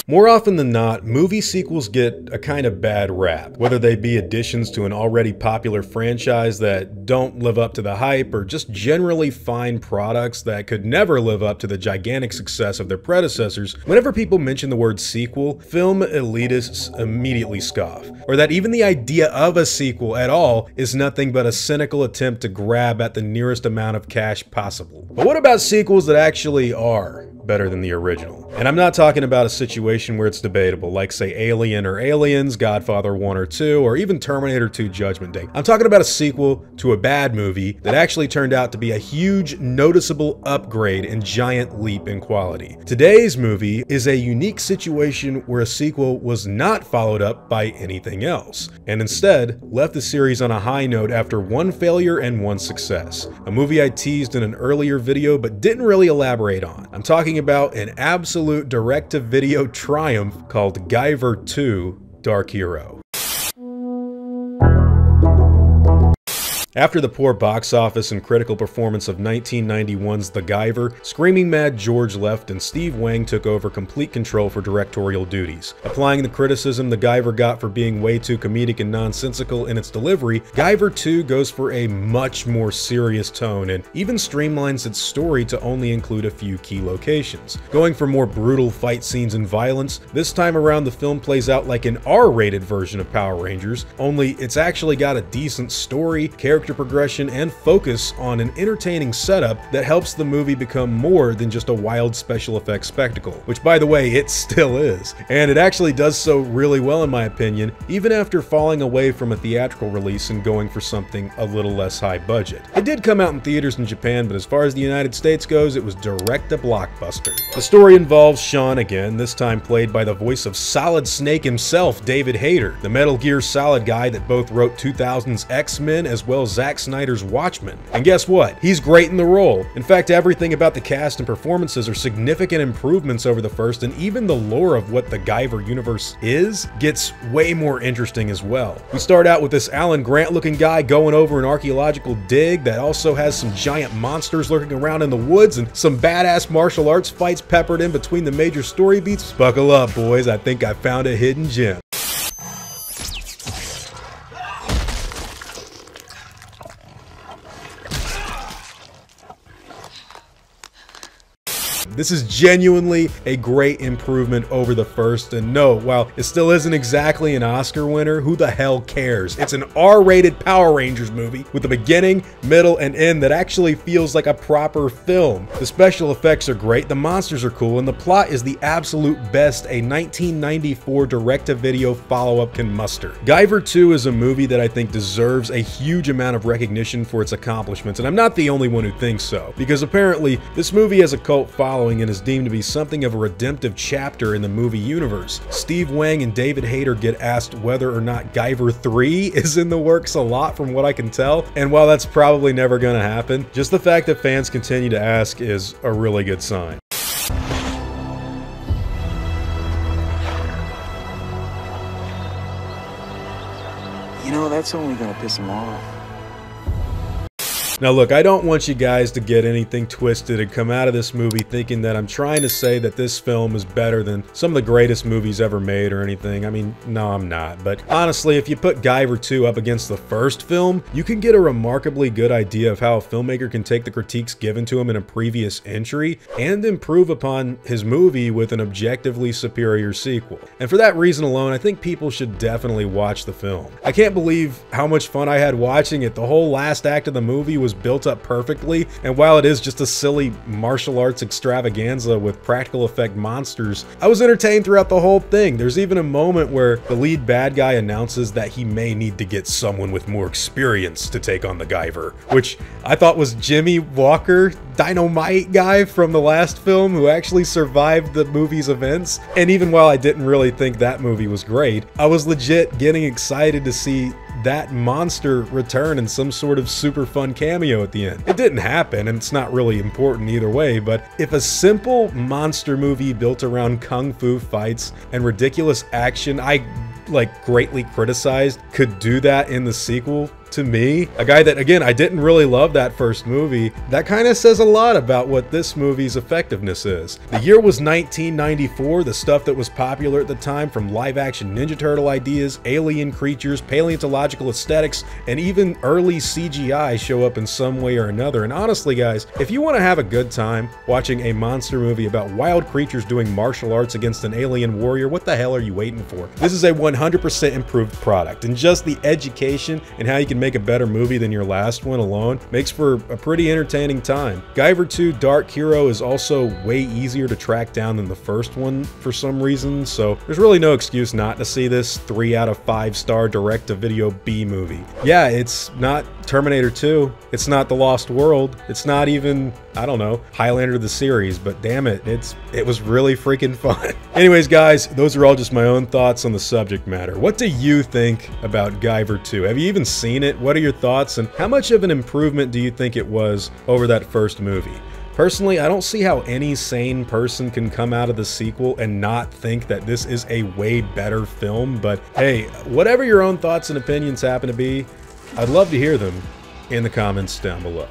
More often than not, movie sequels get a kind of bad rap, whether they be additions to an already popular franchise that don't live up to the hype, or just generally fine products that could never live up to the gigantic success of their predecessors. Whenever people mention the word sequel, film elitists immediately scoff, or that even the idea of a sequel at all is nothing but a cynical attempt to grab at the nearest amount of cash possible. But what about sequels that actually are better than the original? And I'm not talking about a situation where it's debatable, like say Alien or Aliens, Godfather 1 or 2, or even Terminator 2 Judgment Day. I'm talking about a sequel to a bad movie that actually turned out to be a huge, noticeable upgrade and giant leap in quality. Today's movie is a unique situation where a sequel was not followed up by anything else, and instead left the series on a high note after one failure and one success. A movie I teased in an earlier video but didn't really elaborate on. I'm talking about an absolute direct-to-video triumph called Guyver 2: Dark Hero. After the poor box office and critical performance of 1991's The Guyver, Screaming Mad George left and Steve Wang took over complete control for directorial duties. Applying the criticism The Guyver got for being way too comedic and nonsensical in its delivery, Guyver 2 goes for a much more serious tone and even streamlines its story to only include a few key locations. Going for more brutal fight scenes and violence, this time around the film plays out like an R-rated version of Power Rangers, only it's actually got a decent story, character progression, and focus on an entertaining setup that helps the movie become more than just a wild special effects spectacle, which by the way, it still is. And it actually does so really well in my opinion, even after falling away from a theatrical release and going for something a little less high budget. It did come out in theaters in Japan, but as far as the United States goes, it was direct to blockbuster. The story involves Sean again, this time played by the voice of Solid Snake himself, David Hayter, the Metal Gear Solid guy that both wrote 2000's X-Men as well as Zack Snyder's Watchmen. And guess what? He's great in the role. In fact, everything about the cast and performances are significant improvements over the first, and even the lore of what the Guyver universe is gets way more interesting as well. We start out with this Alan Grant looking guy going over an archaeological dig that also has some giant monsters lurking around in the woods and some badass martial arts fights peppered in between the major story beats. Buckle up, boys, I think I found a hidden gem. This is genuinely a great improvement over the first, and no, while it still isn't exactly an Oscar winner, who the hell cares? It's an R-rated Power Rangers movie with a beginning, middle, and end that actually feels like a proper film. The special effects are great, the monsters are cool, and the plot is the absolute best a 1994 direct-to-video follow-up can muster. Guyver 2 is a movie that I think deserves a huge amount of recognition for its accomplishments, and I'm not the only one who thinks so, because apparently this movie has a cult following and is deemed to be something of a redemptive chapter in the movie universe. Steve Wang and David Hayter get asked whether or not Guyver 3 is in the works a lot from what I can tell, and while that's probably never gonna happen, just the fact that fans continue to ask is a really good sign. You know, that's only gonna piss him off. Now look, I don't want you guys to get anything twisted and come out of this movie thinking that I'm trying to say that this film is better than some of the greatest movies ever made or anything. I mean, no, I'm not. But honestly, if you put Guyver 2 up against the first film, you can get a remarkably good idea of how a filmmaker can take the critiques given to him in a previous entry and improve upon his movie with an objectively superior sequel. And for that reason alone, I think people should definitely watch the film. I can't believe how much fun I had watching it. The whole last act of the movie was built up perfectly, and while it is just a silly martial arts extravaganza with practical effect monsters, I was entertained throughout the whole thing. There's even a moment where the lead bad guy announces that he may need to get someone with more experience to take on the Guyver, which I thought was Jimmy Walker, Dynamite guy from the last film who actually survived the movie's events. And even while I didn't really think that movie was great, I was legit getting excited to see that monster return in some sort of super fun cameo at the end. It didn't happen, and it's not really important either way, but if a simple monster movie built around kung fu fights and ridiculous action I greatly criticized could do that in the sequel, to me, a guy that, again, I didn't really love that first movie, that kind of says a lot about what this movie's effectiveness is. The year was 1994, the stuff that was popular at the time, from live-action Ninja Turtle ideas, alien creatures, paleontological aesthetics, and even early CGI show up in some way or another. And honestly, guys, if you want to have a good time watching a monster movie about wild creatures doing martial arts against an alien warrior, what the hell are you waiting for? This is a 100% improved product, and just the education and how you can make a better movie than your last one alone makes for a pretty entertaining time. Guyver 2 Dark Hero is also way easier to track down than the first one for some reason, so there's really no excuse not to see this 3 out of 5-star direct-to-video B movie. Yeah, it's not Terminator 2, it's not The Lost World, it's not even, I don't know, Highlander the series, but damn it, it was really freaking fun. Anyways, guys, those are all just my own thoughts on the subject matter. What do you think about Guyver 2? Have you even seen it? What are your thoughts, and how much of an improvement do you think it was over that first movie? Personally, I don't see how any sane person can come out of the sequel and not think that this is a way better film, but hey, whatever your own thoughts and opinions happen to be, I'd love to hear them in the comments down below.